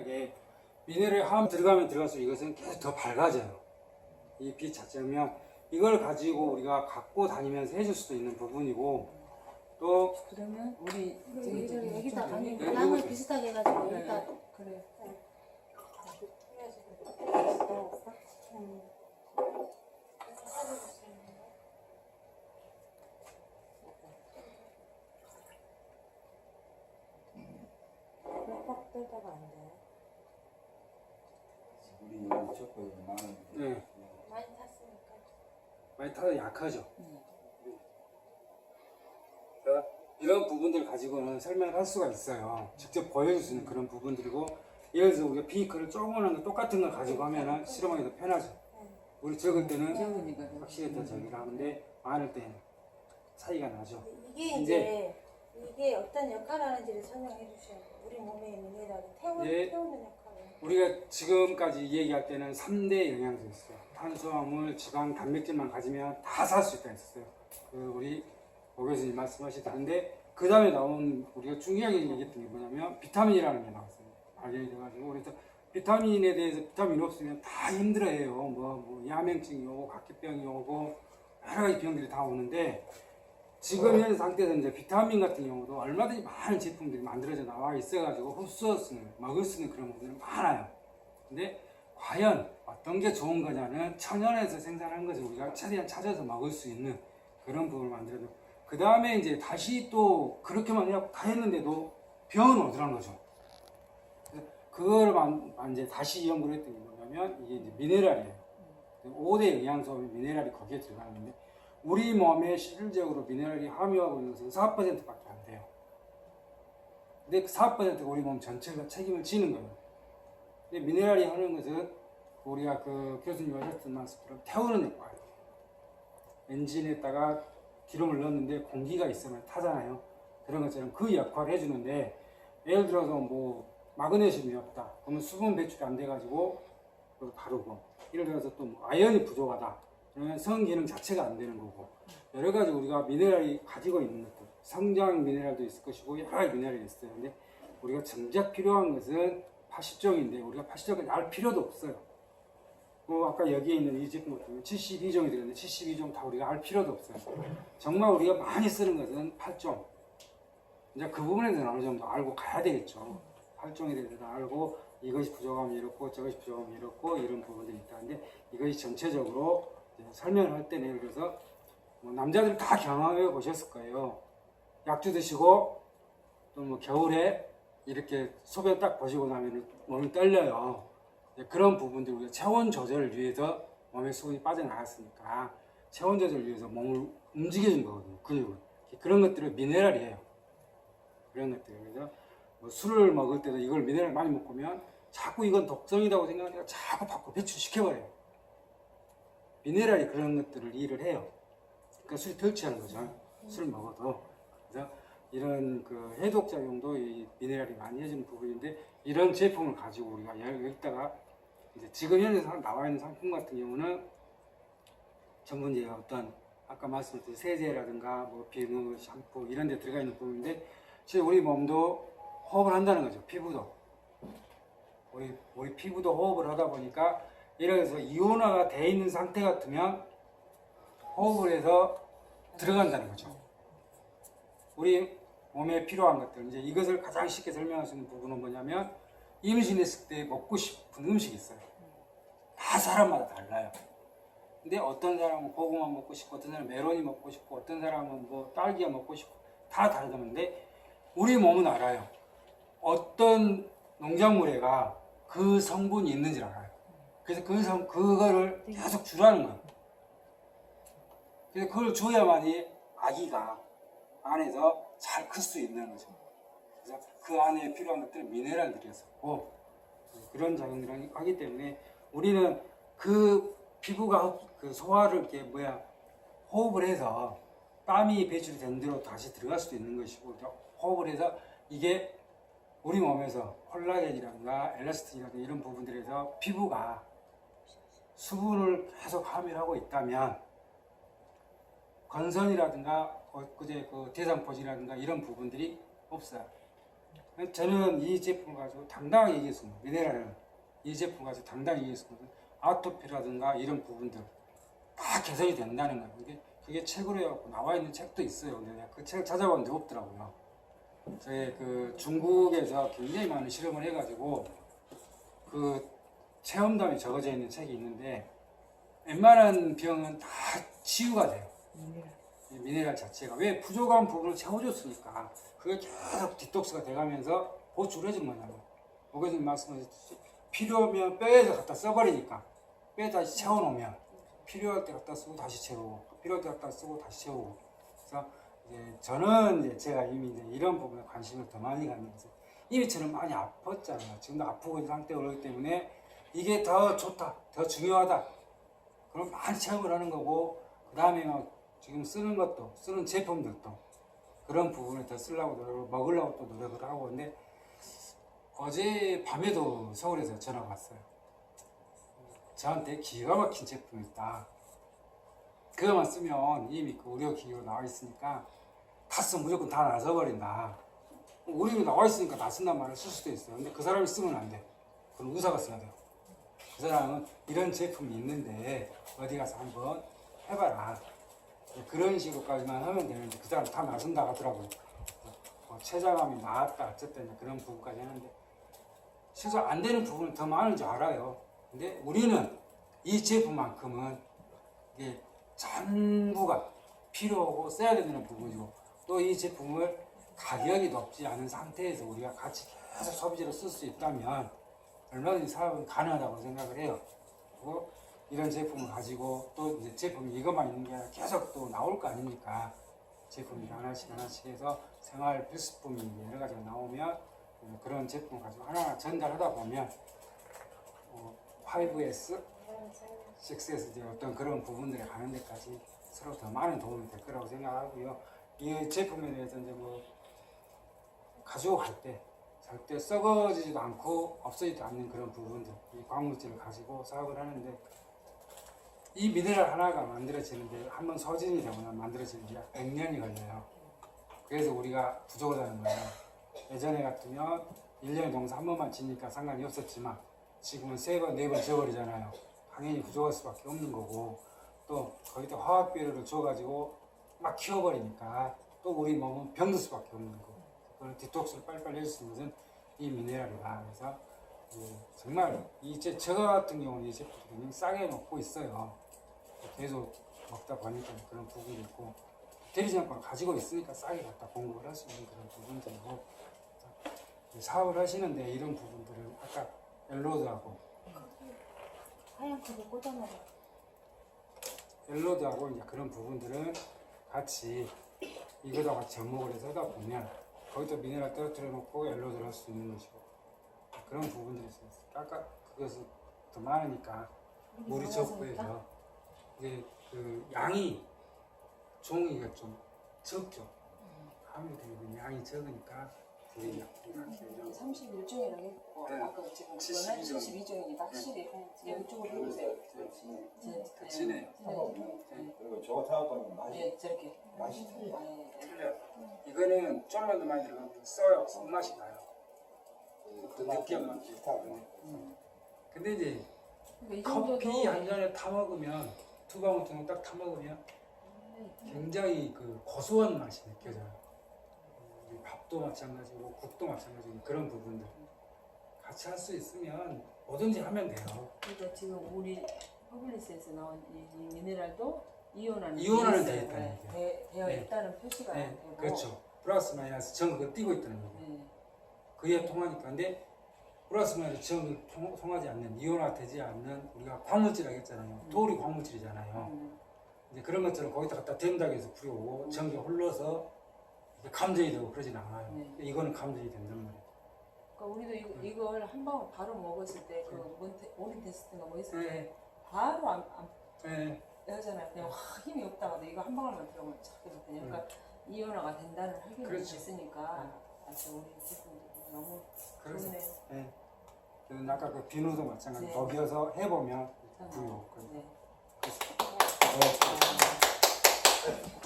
하게 미네랄 함 들어가면 들어갈수록 이것은 계속 더 밝아져요. 이 빛 자체면 이걸 가지고 우리가 갖고 다니면서 해줄 수도 있는 부분이고 또 그러면 우리 이걸 여기다 아니 네, 양을 요거- 비슷하게 해가지고 네. 여기다 그래. 빡 떨다가 안 돼. 우리 여기 쳤고 많은데. 네, 많이 탔으니까. 많이 타도 약하죠. 네. 그러니까 이런 부분들 가지고는 설명을 할 수가 있어요. 직접 보여줄 수 있는 그런 부분들이고 예를 들어서 우리가 비니커를 조그만한 거 똑같은 걸 가지고 하면은 실험하기 더 편하죠. 우리 적을 때는 적으니까 확실히 더 저기를 하는데 많을 때는 차이가 나죠. 이게 이게 어떤 역할을 하는지를 설명해 주셔야 돼요. 우리 몸에 미네랄을 네. 태우는 역할을. 우리가 지금까지 얘기할 때는 3대 영양소였어요. 탄수화물, 지방, 단백질만 가지면 다 살 수 있다 했었어요. 그 우리 오 교수님 말씀하셨다는데 그 다음에 나온 우리가 중요하게 얘기했던 게 뭐냐면 비타민이라는 게 나왔어요. 발견이 돼가지고 그래서 비타민에 대해서 비타민 없으면 다 힘들어해요. 뭐 야맹증이 오고 각기병이 오고 여러 가지 병들이 다 오는데 지금 현 상태에서 이제 비타민 같은 경우도 얼마든지 많은 제품들이 만들어져 나와 있어가지고 흡수할 수 있는, 먹을 수 있는 그런 부분이 많아요. 근데 과연 어떤 게 좋은 거냐는 천연에서 생산한 것을 우리가 최대한 찾아서 먹을 수 있는 그런 부분을 만들어줘. 그 다음에 이제 다시 또 그렇게만 해갖고 다 했는데도 병은 오더란 거죠. 그거를 이제 다시 연구를 했던 게 뭐냐면 이게 이제 미네랄이에요. 5대 영양소 미네랄이 거기에 들어가는데 우리 몸에 실질적으로 미네랄이 함유하고 있는 것은 4%밖에 안 돼요. 근데 그 4%가 우리 몸 전체가 책임을 지는 거예요. 근데 미네랄이 하는 것은 우리가 그 교수님 하셨던 말씀처럼 태우는 역할이에요. 엔진에다가 기름을 넣었는데 공기가 있으면 타잖아요. 그런 것처럼 그 역할을 해주는데 예를 들어서 뭐 마그네슘이 없다. 그러면 수분 배출이 안 돼가지고 다르고 예를 들어서 또 뭐 아연이 부족하다. 그러면 성 기능 자체가 안 되는 거고 여러 가지 우리가 미네랄이 가지고 있는 것들 성장 미네랄도 있을 것이고 여러 가지 미네랄이 있어요. 근데 우리가 정작 필요한 것은 80종인데 우리가 80종을 알 필요도 없어요. 아까 여기에 있는 이 제품 같은 경우는 72종이 들었는데 72종 다 우리가 알 필요도 없어요. 정말 우리가 많이 쓰는 것은 8종. 이제 그 부분에 대해서 어느 정도 알고 가야 되겠죠. 8종에 대해서 알고 이것이 부족하면 이렇고 저것이 부족하면 이렇고 이런 부분들이 있다는데 이것이 전체적으로 설명을 할 때는 예를 들어서 뭐 남자들 다 경험해 보셨을 거예요. 약주 드시고 또 뭐 겨울에 이렇게 소변 딱 보시고 나면 몸이 떨려요. 그런 부분들 우리가 체온 조절을 위해서 몸에 수분이 빠져나갔으니까 체온 조절을 위해서 몸을 움직여준 거거든요. 근육을. 그런 것들을 미네랄이에요. 그런 것들. 그래서 뭐 술을 먹을 때도 이걸 미네랄 많이 먹으면 자꾸 이건 독성이라고 생각하니까 자꾸 밖으로 배출시켜버려요. 미네랄이 그런 것들을 일을 해요. 그러니까 술이 덜 취하는 거죠. 술 먹어도. 그래서 이런 그 해독작용도 이 미네랄이 많이 해주는 부분인데 이런 제품을 가지고 우리가 여기다가 이제 지금 현재 나와 있는 상품 같은 경우는 전부 이제 어떤 아까 말씀드린 세제라든가 뭐 비누, 샴푸 이런 데 들어가 있는 부분인데 실제 우리 몸도 호흡을 한다는 거죠. 피부도. 우리 피부도 호흡을 하다 보니까 예를 들어서 이온화가 돼 있는 상태 같으면 호흡을 해서 들어간다는 거죠. 우리 몸에 필요한 것들 이제 이것을 가장 쉽게 설명할 수 있는 부분은 뭐냐면 임신했을 때 먹고 싶은 음식이 있어요. 다 사람마다 달라요. 근데 어떤 사람은 고구마 먹고 싶고 어떤 사람은 메론이 먹고 싶고 어떤 사람은 뭐 딸기가 먹고 싶고 다 다르다는데 우리 몸은 알아요. 어떤 농작물에가 그 성분이 있는지를 알아요. 그래서 그거를 계속 주라는 거예요. 그래서 그걸 줘야만이 아기가 안에서 잘 클 수 있는 거죠. 그래서 그 안에 필요한 것들은 미네랄들이었고 그런 작용을 하기 때문에 우리는 그 피부가 그 소화를 이렇게 호흡을 해서 땀이 배출된 대로 다시 들어갈 수도 있는 것이고 호흡을 해서 이게 우리 몸에서 콜라겐이라든가 엘라스틴이라든가 이런 부분들에서 피부가 수분을 계속 함유하고 있다면 건선이라든가 그제 그 대상포진이라든가 이런 부분들이 없어요. 저는 이 제품 가지고 당당하게 얘기했습니다. 미네랄은 이 제품 가지고 당당하게 얘기했습니다. 아토피라든가 이런 부분들 다 개선이 된다는 거예요. 그게 책으로 해갖고 나와 있는 책도 있어요. 근데 내가 그 책을 찾아봤는데 없더라고요. 저희 그 중국에서 굉장히 많은 실험을 해가지고 그 체험담이 적어져 있는 책이 있는데 웬만한 병은 다 치유가 돼요. 이 미네랄 자체가 왜 부족한 부분을 채워줬으니까 그게 계속 디톡스가 돼가면서 보충을 해준 거잖아요. 고객님 말씀하셨듯이 필요하면 뼈에서 갖다 써버리니까 뼈에 다시 채워놓으면 필요할 때 갖다 쓰고 다시 채우고 필요할 때 갖다 쓰고 다시 채우고 그래서 이제 저는 이제 제가 이미 이제 이런 부분에 관심을 더 많이 갖면서 이미 저는 많이 아팠잖아요. 지금도 아프고 있는 상태가 그렇기 때문에 이게 더 좋다, 더 중요하다. 그럼 많이 체험을 하는 거고 그 다음에 지금 쓰는 제품들도 그런 부분을 더 쓰려고 노력을 먹으려고 또 노력을 하고 근데 어제 밤에도 서울에서 전화가 왔어요. 저한테 기가 막힌 제품이 있다. 그거만 쓰면 이미 그 의료기기로 나와 있으니까 다 쓰면 무조건 다 나서버린다. 의료기로 나와 있으니까 나 쓴단 말을 쓸 수도 있어요. 근데 그 사람이 쓰면 안 돼. 그건 의사가 써야 돼요. 그 사람은 이런 제품이 있는데 어디 가서 한번 해봐라. 그런 식으로까지만 하면 되는데 그 사람 다 나선다 하더라고요. 췌장암이 나았다 어쨌든 그런 부분까지 하는데 실제로 안 되는 부분은 더 많은 줄 알아요. 근데 우리는 이 제품만큼은 이게 전부가 필요하고 써야 되는 부분이고 또 이 제품을 가격이 높지 않은 상태에서 우리가 같이 계속 소비재로 쓸 수 있다면 얼마든지 사업은 가능하다고 생각을 해요. 그리고 이런 제품을 가지고 또 이제 제품이 이것만 있는 게 아니라 계속 또 나올 거 아닙니까? 제품이 하나씩 해서 생활 필수품이 여러 가지가 나오면 그런 제품을 가지고 하나하나 전달하다 보면 5S, 6S 이제 어떤 그런 부분들에 가는 데까지 서로 더 많은 도움이 될 거라고 생각하고요. 이 제품에 대해서 이제 뭐 가지고 갈 때 절대 썩어지지도 않고 없어지지도 않는 그런 부분들, 이 광물질을 가지고 사업을 하는데 이 미네랄 하나가 만들어지는데 한번 소진이 되거나 만들어지는데 약 100년이 걸려요. 그래서 우리가 부족을 하는 거예요. 예전에 같으면 1년에 농사 한 번만 지니까 상관이 없었지만 지금은 3번, 4번 지어버리잖아요. 당연히 부족할 수밖에 없는 거고 또 거기다 화학비료를 줘가지고 막 키워버리니까 또 우리 몸은 병들 수밖에 없는 거고 그걸 디톡스를 빨리빨리 해줄 수 있는 것은 이 미네랄이다. 그래서 정말 저 같은 경우는 이 제품을 굉장히 싸게 먹고 있어요. 계속 먹다 보니까 그런 부분이 있고 대리점과 가지고 있으니까 싸게 갖다 공급을 할 수 있는 그런 부분들이고 사업을 하시는데 이런 부분들은 아까 엘로드하고 하얀 컵에 꽂아놔라. 엘로드하고 이제 그런 부분들은 같이 이거다 같이 접목을 해서 하다 보면 거기다 미네랄 떨어뜨려 놓고 엘로드를 할 수 있는 것이고 그런 부분들이 있어요. 아까 그것은 더 많으니까 물이 적고해서 이제 그 양이 종이가 좀 적죠. 아무래도 양이 적으니까 불이 약간 31종이라고 했고 네. 아까 지금 72 그거는 72종이니까 확실히 이쪽으로 해보세요. 진해요. 그리고 저거 타갖고는 맛이 네, 저렇게. 맛이 틀려. 틀려. 이거는 좀만 더 많이 들어가면 써요. 쓴맛이 나요. 그 느끼한 비슷하고. 근데 이제 그러니까 이 정도도 커피 한 잔에 타 먹으면 두 방울 정도 딱 타 먹으면 굉장히 그 고소한 맛이 느껴져요. 밥도 마찬가지고 국도 마찬가지고 그런 부분들 같이 할 수 있으면 뭐든지 하면 돼요. 그러니까 지금 우리 허블리스에서 나온 이 미네랄도 이온화는 이온화는 돼 돼 있어요. 있다는 되어 네. 있다는 표시가 네, 되고. 그렇죠. 플러스 마이너스 전극을 띄고 있다는 거예요. 네. 그게 통하니까. 근데 플러스 마이너스 전극이 통하지 않는 이온화 되지 않는 우리가 광물질이라고 했잖아요. 돌이 광물질이잖아요. 이제 그런 것처럼 거기다 갖다 댄다고 해서 불이 전기 흘러서 이게 감전이 되고 그러진 않아요. 네. 이거는 감전이 된다는 거예요. 그러니까 우리도 이걸 한 방울 바로 먹었을 때 그 모닝 테스트가 뭐 했을 때 네. 바로 안 네. 하잖아요. 그냥 확 힘이 없다가도 이거 한 방울만 들어가면 착 되거든요. 그러니까 이온화가 된다는 확인이 그렇죠. 됐으니까 아주 우리 제품도 너무 그래서 좋네요. 네. 그래서 아까 그 비누도 마찬가지. 네. 거기에서 해보면 불이 없거든요. 네. 네.